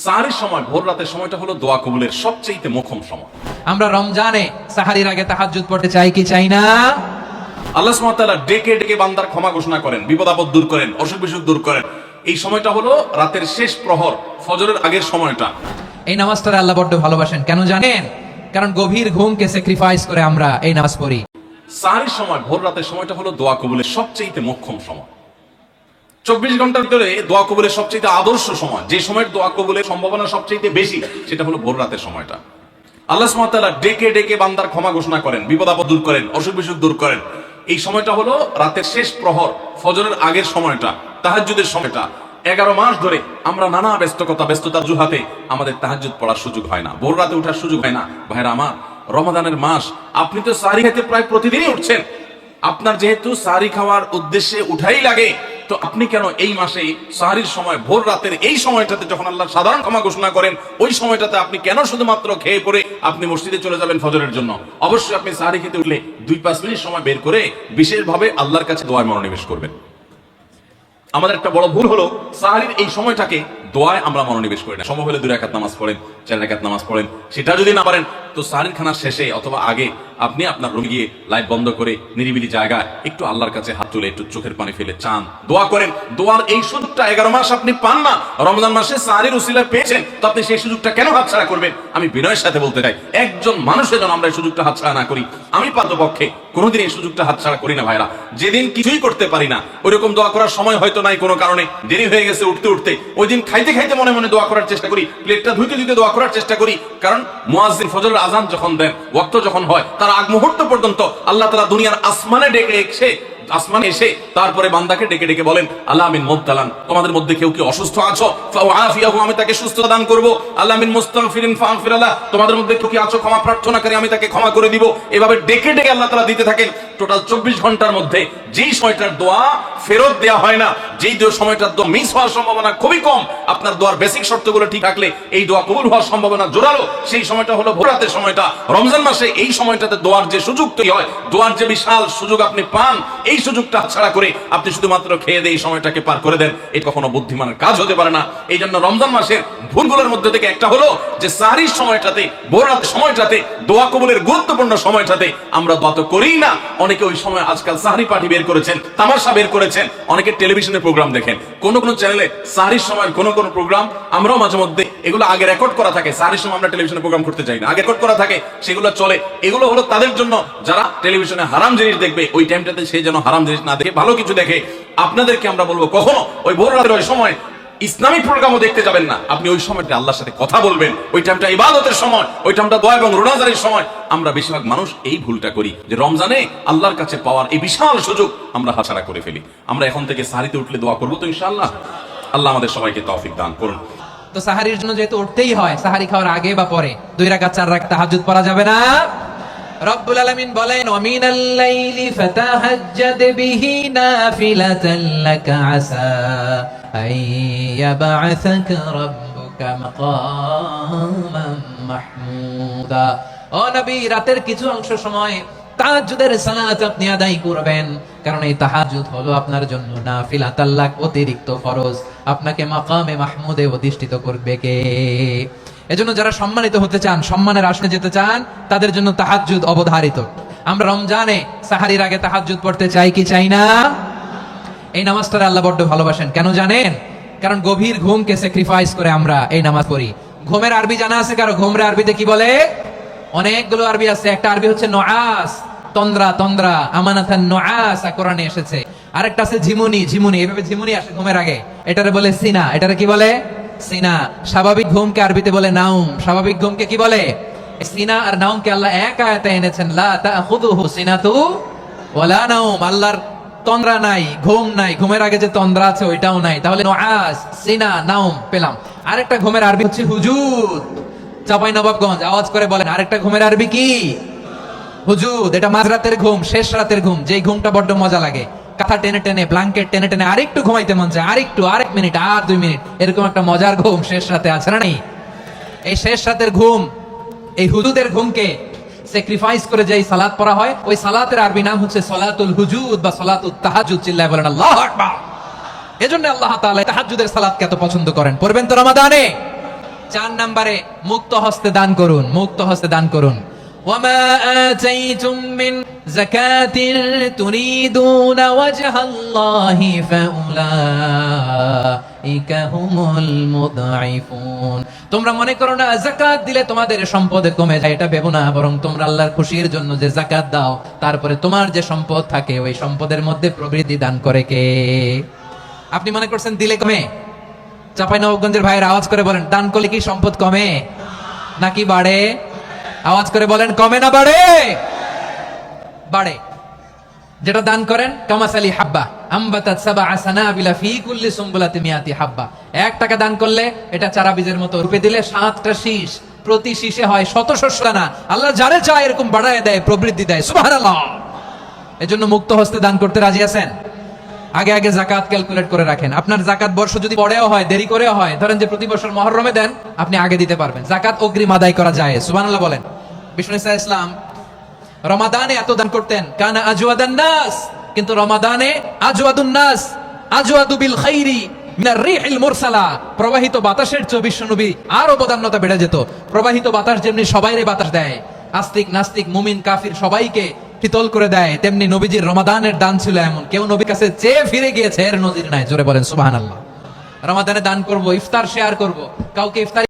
সাহারির সময়, ভোর রাতের সময়টা হলো দোয়া কবুলের সবচেয়ে মোক্ষম সময়। আমরা রমজানে সাহারির আগে তাহাজ্জুদ পড়তে চাই কি চাই না? আল্লাহ সুবহানাহু ওয়া তাআলা ডেকে ডেকে বান্দার ক্ষমা ঘোষণা করেন, বিপদ আপদ দূর করেন, অসুখ বিসুখ দূর করেন। এই সময়টা হলো রাতের শেষ প্রহর, ফজরের আগের সময়টা। এই নামাজটা আল্লাহ বড্ড ভালোবাসেন, কেন জানেন? কারণ গভীর ঘুমকে স্যাক্রিফাইস করে আমরা এই নামাজ পড়ি। সাহারির সময়, ভোর রাতের সময়টা হলো দোয়া কবুলের সবচেয়ে মোক্ষম সময়। 24 ঘন্টার ভিতরে দোয়া কবুলের সবচেয়ে আদর্শ সময়, যে সময়ের দোয়া কবুলের সম্ভাবনা সবচেয়ে বেশি, সেটা হলো ভোর রাতের সময়টা। আল্লাহ সুবহানাহু ওয়া তাআলা ডেকে ডেকে বান্দার ক্ষমা ঘোষণা করেন, বিপদ আপদ দূর করেন, অসুখ বিসুখ দূর করেন। এই সময়টা হলো রাতের শেষ প্রহর, ফজরের আগের সময়টা, তাহাজ্জুদের সময়টা। 11 মাস ধরে আমরা নানা ব্যস্ততার জুহাতে আমাদের তাহাজ্জুদ পড়ার সুযোগ হয় না, ভোর রাতে ওঠার সুযোগ হয় না। ভাইরা আমার, রমাদানের মাস, আপনি তো সাহরি খেতে প্রায় প্রতিদিনই উঠছেন। আপনার যেহেতু সাহরি খাওয়ার উদ্দেশ্যে উঠাই লাগে, তো আপনি কেন এই মাসে সাহরির সময়, ভোর রাতের এই সময়টাতে যখন আল্লাহ সাধারণ ক্ষমা ঘোষণা করেন, ওই সময়টাতে আপনি কেন শুধুমাত্র খেয়ে পরে আপনি মসজিদে চলে যাবেন ফজরের জন্য? অবশ্যই আপনি সাহরি খেতে উঠলে 2-5 মিনিট সময় বের করে বিশেষভাবে আল্লাহর কাছে দোয়ায় মনোনিবেশ করবেন। আমাদের একটা বড় ভুল হলো সাহরির এই সময়টাকে দোয়ায় আমরা মনোনিবেশ করি না। সম্ভব হলে 2 রাকাত নামাজ পড়েন, 4 রাকাত নামাজ পড়েন। সেটা যদি না পারেন, তো সাহরির খানার শেষে অথবা আগে আপনি আপনার রুমে গিয়ে লাইট বন্ধ করে নিরিবিলি জায়গায় একটু আল্লাহর কাছে হাত তুলে একটু চোখের পানি ফেলে চান, দোয়া করেন। দোয়ার এই সুযোগটা 11 মাস আপনি পান না, রমজান মাসে সাহরির উসিলায় পেয়েছেন, তো আপনি সেই সুযোগটা কেন হাতছাড়া করবেন? আমি বিনয়ের সাথে বলতে চাই, একজন মানুষের জন্য আমরা এই সুযোগটা হাতছাড়া না করি। আমি পারতপক্ষে কোনোদিন এই সুযোগটা হাতছাড়া করি না ভাইরা। যেদিন কিছুই করতে পারি না, ওইরকম দোয়া করার সময় হয়তো নাই, কোনো কারণে দেরি হয়ে গেছে উঠতে উঠতে, ওই দিন খাইতে খাইতে মনে মনে দোয়া করার চেষ্টা করি, প্লেটটা ধুইতে ধুইতে দোয়া করার চেষ্টা করি। কারণ মুয়াজ্জিন ফজরের আজান যখন দেন, ওয়াক্ত যখন হয়, তার আগ মুহূর্ত পর্যন্ত আল্লাহ তাআলা দুনিয়ার আসমানে আসমানে এসে তারপরে বান্দাকে ডেকে ডেকে বলেন, আল্লাহ মিন মুবতালান, তোমাদের মধ্যে কেউ কি অসুস্থ আছো, ফাআফিয়াহু, আমি তাকে সুস্থতা দান করব। আল্লাহ মিন মুস্তাগফিরিন ফাগফির লাহ, তোমাদের মধ্যে কেউ কি আছো ক্ষমা প্রার্থনাকারী, আমি তাকে ক্ষমা করে দিব। এভাবে ডেকে ডেকে আল্লাহ তাআলা দিতে থাকেন। টোটাল 24 ঘন্টার মধ্যে যেই সময়টার দোয়া ফেরত দেওয়া হয় না, যেই সময়টার দোয়া মিস হওয়ার সম্ভাবনা খুবই কম, আপনার দোয়ার বেসিক শর্তগুলো ঠিক থাকলে এই দোয়া কবুল হওয়ার সম্ভাবনা জোরালো, সেই সময়টা হলো ভোর রাতের সময়টা। রমজান মাসে এই সময়টাতে দোয়ার যে সুযোগ তৈরি হয়, দোয়ার যে বিশাল সুযোগ আপনি পান, এই সুযোগটা ছাড়া করে আপনি শুধুমাত্র খেয়ে দিয়ে এই সময়টাকে পার করে দেন, এটা কখনো বুদ্ধিমানের কাজ হতে পারে না। এই জন্য রমজান মাসের ভুলগুলোর মধ্যে থেকে একটা হলো যে সাহরির সময়টাতে, ভোর রাতের সময়টাতে, দোয়া কবুলের গুরুত্বপূর্ণ সময়টাতে আমরা দোয়া তো করি না। অনেকে ওই সময় আজকাল সাহরি পার্টি বের করেছেন, তামাশা বের করেছেন, অনেকে টেলিভিশনের প্রোগ্রাম দেখেন। কোন কোন চ্যানেলে সাহরির সময় কোন কোন প্রোগ্রাম, আমরাও মাঝে মধ্যে এগুলো আগে রেকর্ড করা থাকে। সাহরির সময় আমরা টেলিভিশনে প্রোগ্রাম করতে চাই না, আগে রেকর্ড করা থাকে, সেগুলো চলে। এগুলো হলো তাদের জন্য যারা টেলিভিশনে হারাম জিনিস দেখবে, ওই টাইমটাতে সে যেন হারাম জিনিস না দেখে ভালো কিছু দেখে। আপনাদেরকে আমরা বলবো, কখনো ওই ভোর রাতের ওই সময় ইসলামিক প্রোগ্রামও দেখতে যাবেন না। আপনি ওই সময়টা আল্লাহর সাথে কথা বলবেন, ওই টাইমটা ইবাদতের সময়, ওই টাইমটা দোয়া এবং রোজাদারির সময়। আমরা বেশিরভাগ মানুষ এই ভুলটা করি যে রমজানে আল্লাহর কাছে পাওয়ার এই বিশাল সুযোগ আমরা হাতছাড়া করে ফেলি। আমরা এখন থেকে সাহরিতে উঠলে দোয়া করবো তো ইনশাআল্লাহ। আল্লাহ আমাদের সবাইকে তৌফিক দান করুন। তো সাহারির জন্য যেহেতু উঠতেই হয়, সাহারি খাওয়ার আগে বা পরে 2 রাকাত 4 রাকাত তাহাজ্জুদ পড়া যাবে না। রব্বুল আলামিন বলেন, ওয়া মিনাল লাইলি ফাতাহাজ্জাদ বিহি নাফিলাতান লাকা আসা আইয়াবআসাকা রাব্বুকা মাকামান মাহমুদা। ও নবী, রাতের কিছু অংশ সময় তাহাজ্জুদের সালাত আপনি আদায় করবেন, কারণ এই তাহাজ্জুদ হলো আপনার জন্য নাফিলাতাল লাক, অতিরিক্ত ফরজ। আপনাকে মাকামে মাহমুদে অধিষ্ঠিত করবে কে? এজন্য যারা সম্মানিত হতে চান, সম্মানের আসনে যেতে চান, তাদের জন্য তাহাজ্জুদ অবধারিত। আমরা রমজানে সাহারির আগে তাহাজ্জুদ পড়তে চাই কি চাই না? এই নামাজটা আল্লাহ বড্ড ভালোবাসেন, কেন জানেন? কারণ গভীর ঘুমকে স্যাক্রিফাইস করে আমরা এই নামাজ পড়ি। ঘুমের আরবি জানা আছে কারো? ঘুমের আরবিতে কি বলে? অনেকগুলো আরবি আছে। একটা আরবি হচ্ছে নুআস, তন্দ্রা, তন্দ্রা, আমানাতান নুআস, কোরআনে এসেছে। আরেকটা আছে ঝিমুনি, ঝিমুনি, এভাবে ঝিমুনি আসে ঘুমের আগে, এটারে বলে সিনা। এটারে কি বলে? সিনা। স্বাভাবিক ঘুমকে আরবিতে বলে নাউম। স্বাভাবিক ঘুমকে কি বলে? সিনা আর নাউমকে আল্লাহ এক আয়াতে এনেছেন, লা তাখুযুহু সিনাতু ওয়ালা নাউম। আল্লাহর তন্দ্রা নাই, ঘুম নাই, ঘুমের আগে যে তন্দ্রা আছে ওইটাও নাই। তাহলে নুআস, সিনা, নাউম পেলাম। আরেকটা ঘুমের আরবি হচ্ছে হুজুদ। চাঁপাইনবাবগঞ্জ আওয়াজ করে বলেন, আরেকটা ঘুমের আরবি কি? হুজুদ। এটা মাঝরাতের ঘুম, শেষ রাতের ঘুম, যেই ঘুমটা বড্ড মজা লাগে। কাঁথা টেনে টেনে, ব্ল্যাঙ্কেট টেনে টেনে আরেকটু ঘুমাইতে মন চায়, আরেকটু, আরেক মিনিট, আর 2 মিনিট, এরকম একটা মজার ঘুম শেষ রাতে আছে না নেই? এই শেষ রাতের ঘুম, এই হুজুদের ঘুমকে স্যাক্রিফাইস করে যেই সালাত পড়া হয়, ওই সালাতের আরবি নাম হচ্ছে সালাতুল হুজুদ বা সালাতুত তাহাজ্জুদ। চিল্লায় বলেন আল্লাহু আকবার। এজন্য আল্লাহ তাআলা তাহাজ্জুদের সালাতকে এত পছন্দ করেন। পড়বেন তো রমাদানে? 4 নম্বরে মুক্ত হস্তে দান করুন, মুক্ত হস্তে দান করুন। ওয়ামা আতাইতুম মিন যাকাতিন তুরিদুনা ওয়াজহাল্লাহি ফাউলাইকা হুমুল মুদঈফুন। তোমরা মনে করো না যাকাত দিলে তোমাদের সম্পদ কমে যায়, এটা ভেবো না, বরং তোমরা আল্লাহর খুশির জন্য যে যাকাত দাও, তারপরে তোমার যে সম্পদ থাকে ওই সম্পদের মধ্যে প্রবৃদ্ধি দান করে কে? আপনি মনে করছেন দিলে কমে? চাঁপাইনবাবগঞ্জের ভাইয়ের আওয়াজ করে বলেন, দান করলে কি সম্পদ কমে নাকি বাড়ে? আওয়াজ করে বলেন, কমে না বাড়ে? বাড়ে। যেটা দান করেন কামাসালি হাব্বা আম্বাতাত সাবআ সানাবিলা ফি কুল্লি সুমবুলাতি মিয়াতি হাব্বা। 1 টাকা দান করলে এটা চারা বীজের মতো রূপে দিলে 7টা শীষ, প্রতি শীষে হয় 100 শস্য দানা। আল্লাহ যারে চায় এরকম বাড়ায় দেয়, প্রবৃদ্ধি দেয়। সুবহানাল্লাহ। এজন্য মুক্ত হস্তে দান করতে রাজি আছেন? আগে আগে যাকাত ক্যালকুলেট করে রাখেন। আপনার যাকাত বর্ষ যদি পরেও হয়, দেরি করেও হয়, ধরেন যে প্রতি বছর মুহররমে দেন, আপনি আগে দিতে পারবেন। যাকাত অগ্রিম আদায় করা যায়। সুবহানাল্লাহ বলেন। বিষ্ণু ইসা ইসলাম রমাদানে এত দান করতেন, কানা আজওয়াদান নাস, কিন্তু রমাদানে আজওয়াদুন নাস আজওয়াদু বিল খাইরি মিনার রিহিল মুরসালা। প্রবাহিত বাতাসের চেয়ে বিশ্ব নবী আরো বদান্যতা বেড়ে যেত। প্রবাহিত বাতাস যেমনি সবাইরে বাতাস দেয়, আস্তিক নাস্তিক মুমিন কাফির সবাইকে শীতল করে দেয়, তেমনি নবীজির রমাদানের দান ছিল এমন, কেউ নবীর কাছে চেয়ে ফিরে গিয়েছে এর নজির নাই। জোরে বলেন সুবহানাল্লাহ। রমাদানে দান করব, ইফতার শেয়ার করব, কাউকে ইফতার